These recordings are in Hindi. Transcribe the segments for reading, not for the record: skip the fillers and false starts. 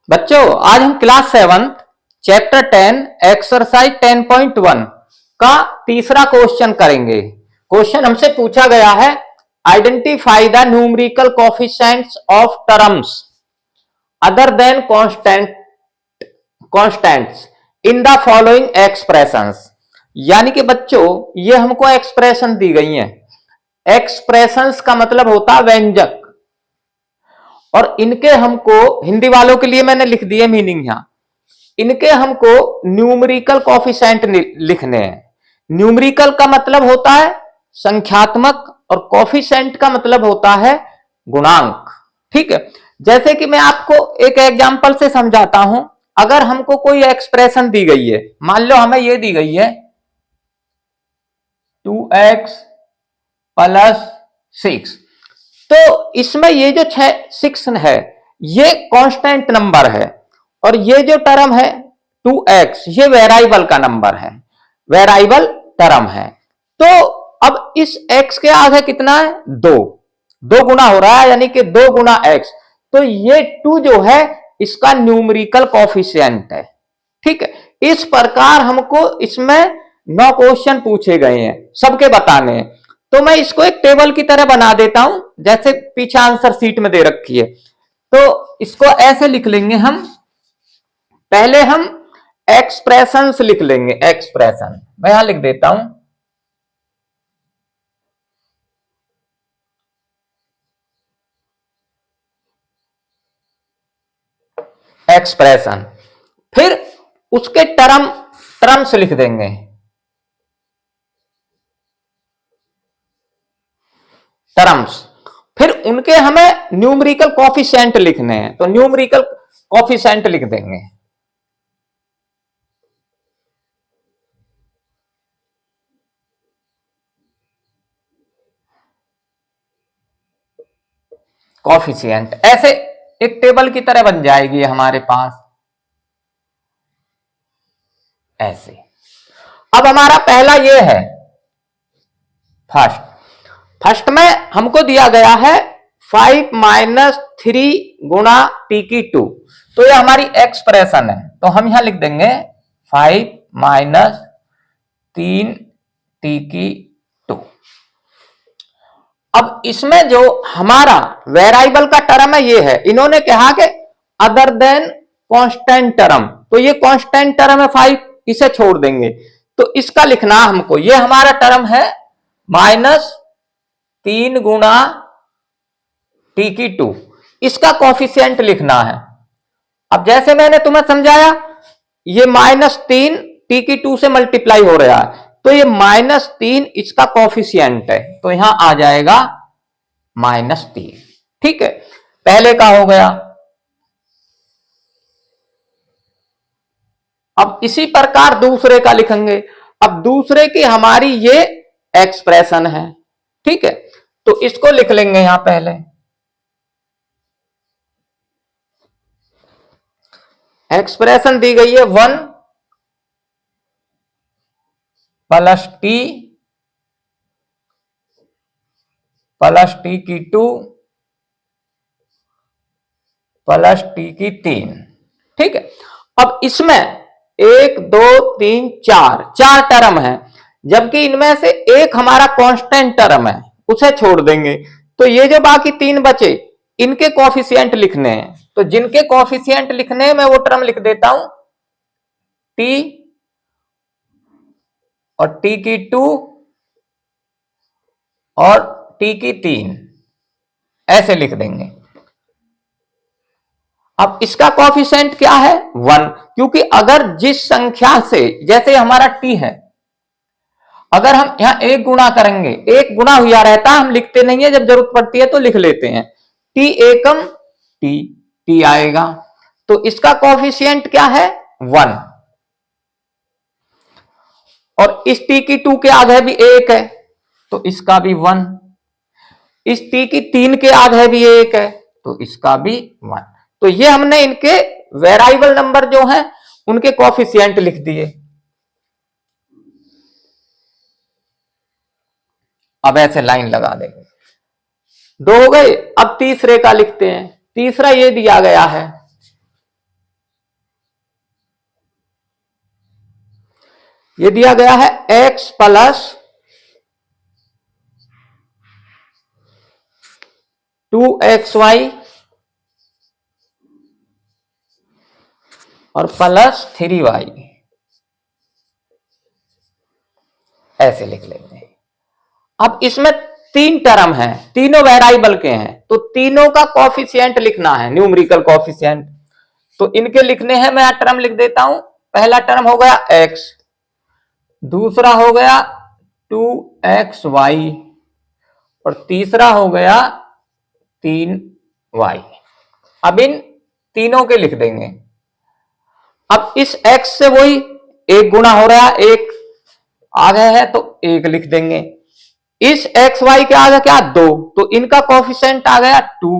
बच्चों आज हम क्लास 7 चैप्टर 10 एक्सरसाइज 10.1 का तीसरा क्वेश्चन करेंगे। क्वेश्चन हमसे पूछा गया है, identify the numerical coefficients of terms other than constants in the following expressions. यानी कि बच्चों ये हमको एक्सप्रेशन दी गई हैं। एक्सप्रेशंस का मतलब होता है व्यंजक, और इनके हमको हिंदी वालों के लिए मैंने लिख दिए मीनिंग यहां। इनके हमको न्यूमेरिकल कोएफिशिएंट लिखने हैं। न्यूमेरिकल का मतलब होता है संख्यात्मक और कोएफिशिएंट का मतलब होता है गुणांक। ठीक है, जैसे कि मैं आपको एक एग्जांपल से समझाता हूं। अगर हमको कोई एक्सप्रेशन दी गई है, मान लो हमें यह दी गई है 2x + 6, तो इसमें ये जो 6 है ये कांस्टेंट नंबर है, और ये जो टर्म है 2x ये वेरिएबल का नंबर है, वेरिएबल टर्म है। तो अब इस x के आगे कितना है? 2 गुना हो रहा है, यानी कि 2 गुना x। तो ये 2 जो है इसका न्यूमेरिकल कोएफिशिएंट है। ठीक है, इस प्रकार हमको इसमें 9 क्वेश्चन पूछे गए हैं, सबके बताने हैं। तो मैं इसको एक टेबल की तरह बना देता हूं, जैसे पीछे आंसर शीट में दे रखी है। तो इसको ऐसे लिख लेंगे हम। पहले हम एक्सप्रेशंस लिख लेंगे। एक्सप्रेशन मैं यहां लिख देता हूं, एक्सप्रेशन। फिर उसके टर्म्स लिख देंगे। टर्म्स, फिर उनके हमें न्यूमेरिकल कोएफिशिएंट लिखने हैं, तो न्यूमेरिकल कोएफिशिएंट लिख देंगे। कोएफिशिएंट ऐसे एक टेबल की तरह बन जाएगी हमारे पास ऐसे। अब हमारा पहला ये है फर्स्ट में हमको दिया गया है 5 - 3 गुणा t की 2, तो ये हमारी एक्सप्रेशन है। तो हम यहां लिख देंगे 5 - 3 t की 2। अब इसमें जो हमारा वेरिएबल का टर्म है ये है, इन्होंने कहा कि अदर देन कांस्टेंट टर्म, तो ये कांस्टेंट टर्म है 5, इसे छोड़ देंगे। तो इसका लिखना हमको, ये हमारा टर्म है -3 गुणा t की 2, इसका कोएफिशिएंट लिखना है। अब जैसे मैंने तुम्हें समझाया, ये -3 t की 2 से मल्टीप्लाई हो रहा है, तो ये -3 इसका कोएफिशिएंट है, तो यहां आ जाएगा -3। ठीक है, पहले का हो गया। अब इसी प्रकार दूसरे का लिखेंगे। अब दूसरे की हमारी ये एक्सप्रेशन है। ठीक है, तो इसको लिख लेंगे यहां पहले। एक्सप्रेशन दी गई है 1 + t की 2 + t की 3। ठीक है, अब इसमें 1 2 3 4 टर्म है, जबकि इनमें से एक हमारा कांस्टेंट टर्म है, उसे छोड़ देंगे। तो ये जो बाकी 3 बचे, इनके कोएफिशिएंट लिखने हैं। तो जिनके कोएफिशिएंट लिखने हैं मैं वो टर्म लिख देता हूं, t और t की 2 और t की 3, ऐसे लिख देंगे। अब इसका कोएफिशिएंट क्या है? 1, क्योंकि अगर जिस संख्या से, जैसे हमारा t है, अगर हम यहां 1 गुणा करेंगे, 1 गुणा हुआ रहता है, हम लिखते नहीं है, जब जरूरत पड़ती है तो लिख लेते हैं। t एकम t आएगा, तो इसका कोएफिशिएंट क्या है? 1। और इस t की 2 के आगे भी 1 है, तो इसका भी 1। इस t की 3 के आगे भी 1 है, तो इसका भी 1। तो ये हमने इनके वेरिएबल नंबर जो है उनके कोएफिशिएंट लिख दिए। अब ऐसे लाइन लगा देंगे। 2 हो गए। अब तीसरे का लिखते हैं। तीसरा ये दिया गया है ये दिया गया है x प्लस 2xy और प्लस 3y, ऐसे लिख लेंगे। अब इसमें तीन टर्म है, तीनों वेरिएबल के हैं, तो तीनों का कॉफिशिएंट लिखना है, न्यूमेरिकल कॉफिशिएंट। तो इनके लिखने हैं, मैं टर्म लिख देता हूं। पहला टर्म हो गया x, दूसरा हो गया 2xy और तीसरा हो गया 3y। अब इन तीनों के लिख देंगे। अब इस x से वही एक गुना हो रहा है, एक आ गया है तो एक लिख देंगे। इस एक्स वाई के आगे क्या 2, तो इनका कॉफिशिएंट आ गया 2।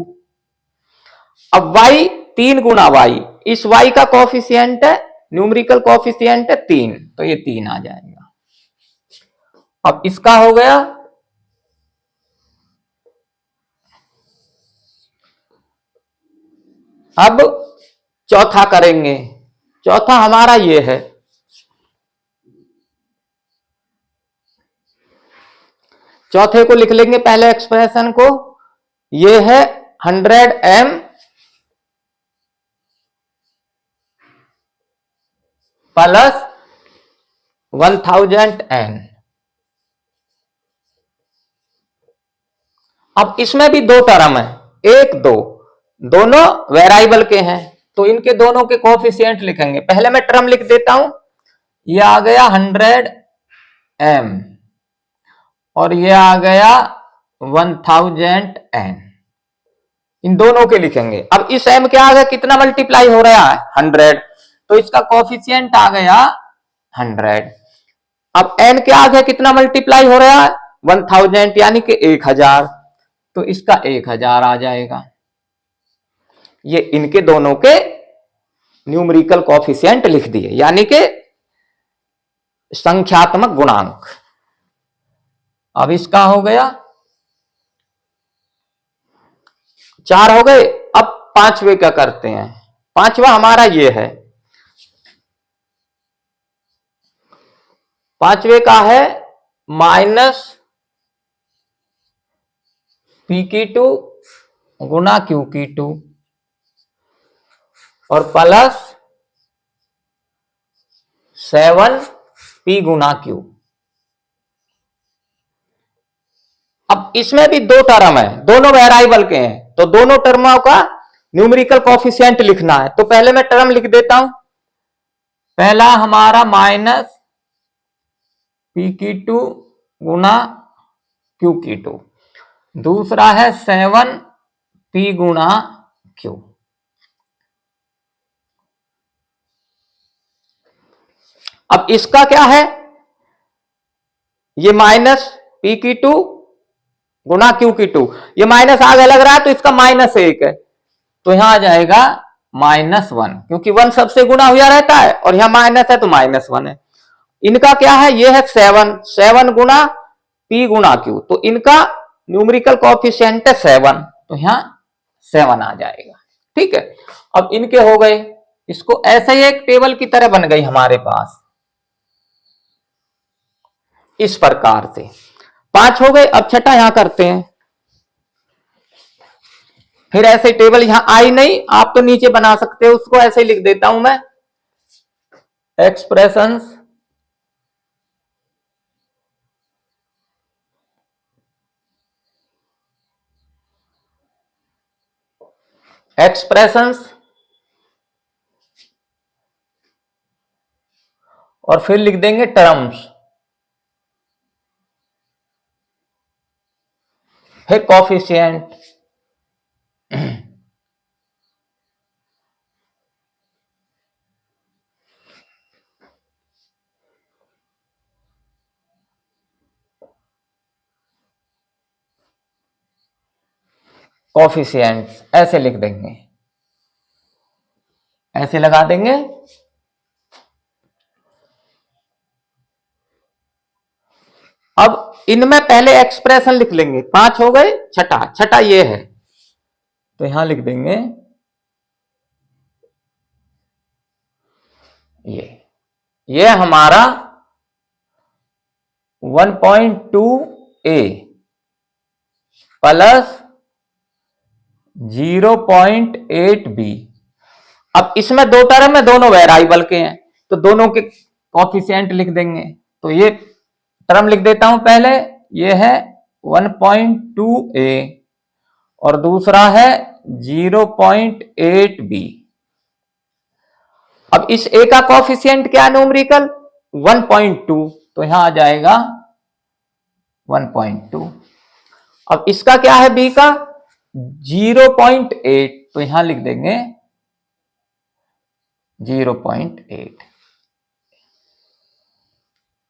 अब y 3 गुना y, इस y का कॉफिशिएंट है, न्यूमेरिकल कॉफिशिएंट है 3, तो ये 3 आ जाएगा। अब इसका हो गया अब चौथा करेंगे। चौथा हमारा ये है, चौथे को लिख लेंगे पहले एक्सप्रेशन को। ये है 100m प्लस 1000n। अब इसमें भी दो टर्म है, एक दो, दोनों वेरिएबल के हैं, तो इनके दोनों के कोएफिशिएंट लिखेंगे। पहले मैं टर्म लिख देता हूं, ये आ गया 100m और ये आ गया 1000n, इन दोनों के लिखेंगे। अब इस m के आगे कितना मल्टीप्लाई हो रहा है 100, तो इसका कोएफिशिएंट आ गया 100। अब n के आगे कितना मल्टीप्लाई हो रहा है 1000, यानी कि 1000, तो इसका 1000 आ जाएगा। ये इनके दोनों के न्यूमेरिकल कोएफिशिएंट लिख दिए, यानी कि संख्यात्मक गुणांक। अब इसका हो गया 4 हो गए। अब पांचवे का करते हैं। पांचवा हमारा ये है, पांचवे का है माइनस पी की 2 गुना क्यू की 2 और प्लस 7p गुना क्यू। अब इसमें भी दो टर्म है, दोनों वेरिएबल के हैं, तो दोनों टर्मों का न्यूमेरिकल कोएफिशिएंट लिखना है। तो पहले मैं टर्म लिख देता हूं। पहला हमारा माइनस पी की 2 गुना क्यू की 2, दूसरा है 7p गुना क्यू। अब इसका क्या है, ये माइनस पी की 2 गुना क्यू की 2, ये माइनस आगे लग रहा है तो इसका -1 है, तो यहां आ जाएगा -1, क्योंकि 1 सबसे गुना हुआ रहता है और यहां माइनस है तो -1 है। इनका क्या है, ये है 7 गुना p गुना क्यू, तो इनका न्यूमेरिकल कोएफिशिएंट है 7, तो यहां 7 आ जाएगा। ठीक है, अब इनके हो गए। इसको ऐसे ही एक टेबल की तरह बन गई हमारे पास, इस प्रकार से 5 हो गए। अब छठा यहां करते हैं। फिर ऐसे टेबल यहां आई नहीं, आप तो नीचे बना सकते हो, उसको ऐसे ही लिख देता हूं मैं, एक्सप्रेशंस एक्सप्रेशंस और फिर लिख देंगे टर्म्स, फिर कोएफिशिएंट, कोएफिशिएंट्स ऐसे लिख देंगे, ऐसे लगा देंगे। अब इनमें पहले एक्सप्रेशन लिख लेंगे। 5 हो गए, छठा ये है, तो यहां लिख देंगे ये हमारा 1.2a प्लस 0.8b। अब इसमें दो टर्म है, दोनों वेरिएबल के हैं, तो दोनों के कोफिशिएंट लिख देंगे। तो ये टर्म लिख देता हूं पहले, ये है 1.2a और दूसरा है 0.8b। अब इस a का कोफिशिएंट क्या है न्यूमेरिकल 1.2, तो यहां आ जाएगा 1.2। अब इसका क्या है b का 0.8, तो यहां लिख देंगे 0.8।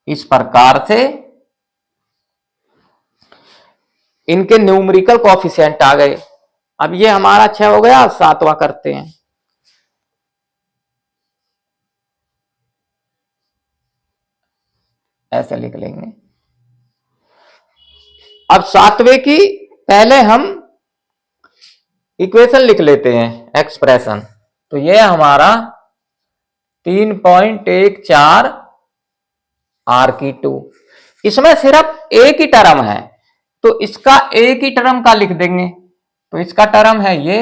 इस प्रकार से इनके न्यूमेरिकल कोफिशिएंट आ गए। अब ये हमारा 6 हो गया, 7वां करते हैं। ऐसे लिख लेंगे। अब 7वें की पहले हम इक्वेशन लिख लेते हैं, एक्सप्रेशन। तो ये हमारा 3.14 r⁴। इसमें सिर्फ एक ही टर्म है, तो इसका एक ही टर्म का लिख देंगे। तो इसका टर्म है ये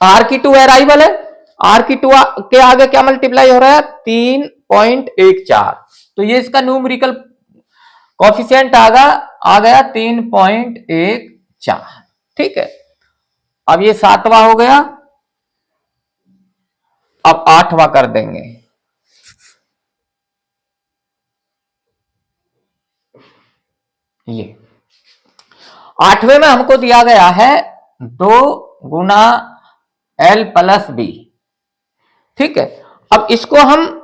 r⁴ वेरिएबल है, r⁴ के आगे क्या मल्टीप्लाई हो रहा है 3.14, तो ये इसका न्यूमेरिकल कोफिशिएंट आ गया 3.14। ठीक है, अब ये 7वां हो गया। अब 8वां कर देंगे। ये 8वें में हमको दिया गया है 2 गुना l प्लस b। ठीक है, अब इसको हम,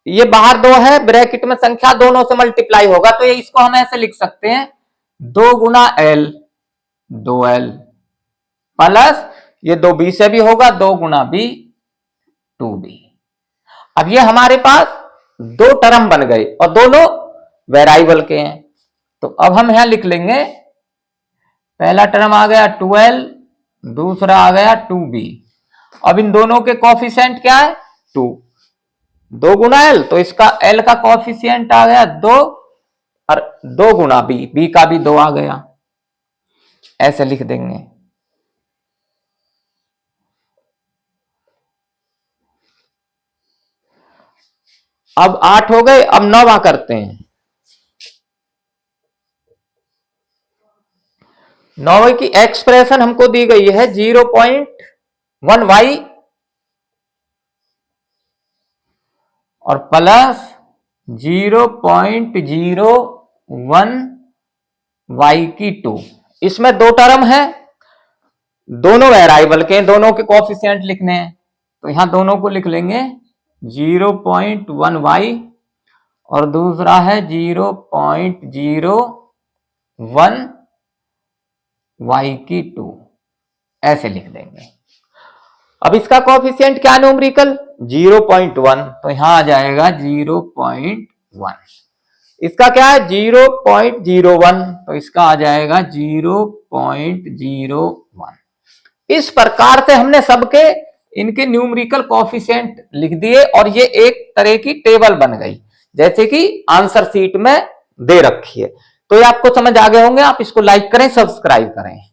ये बाहर 2 है, ब्रैकेट में संख्या दोनों से मल्टीप्लाई होगा, तो ये इसको हम ऐसे लिख सकते हैं 2 गुना l 2l प्लस ये 2b से भी होगा 2 गुना b 2b। अब ये हमारे पास दो टर्म बन गए और दोनों वेरिएबल के हैं। तो अब हम यहां लिख लेंगे, पहला टर्म आ गया 2l, दूसरा आ गया 2b। अब इन दोनों के कोफिशिएंट क्या है 2, 2 गुना l, तो इसका l का कोफिशिएंट आ गया 2 और 2 गुना b, b का भी 2 आ गया। ऐसे लिख देंगे। अब 8 हो गए, अब 9वां करते हैं। 9वें की एक्सप्रेशन हमको दी गई है 0.1y और प्लस 0.01y⁴। इसमें दो टर्म है, दोनों वेरिएबल के, दोनों के कोफिशिएंट लिखने हैं, तो यहां दोनों को लिख लेंगे 0.1y और दूसरा है 0.01y⁴। ऐसे लिख देंगे। अब इसका कोफिशिएंट क्या न्यूमेरिकल 0.1, तो यहां आ जाएगा 0.1। इसका क्या है 0.01, तो इसका आ जाएगा 0.01। इस प्रकार से हमने सबके इनके न्यूमेरिकल कोफिशिएंट लिख दिए और ये एक तरह की टेबल बन गई, जैसे कि आंसर शीट में दे रखी है। तो ये आपको समझ आ गए होंगे। आप इसको लाइक करें, सब्सक्राइब करें।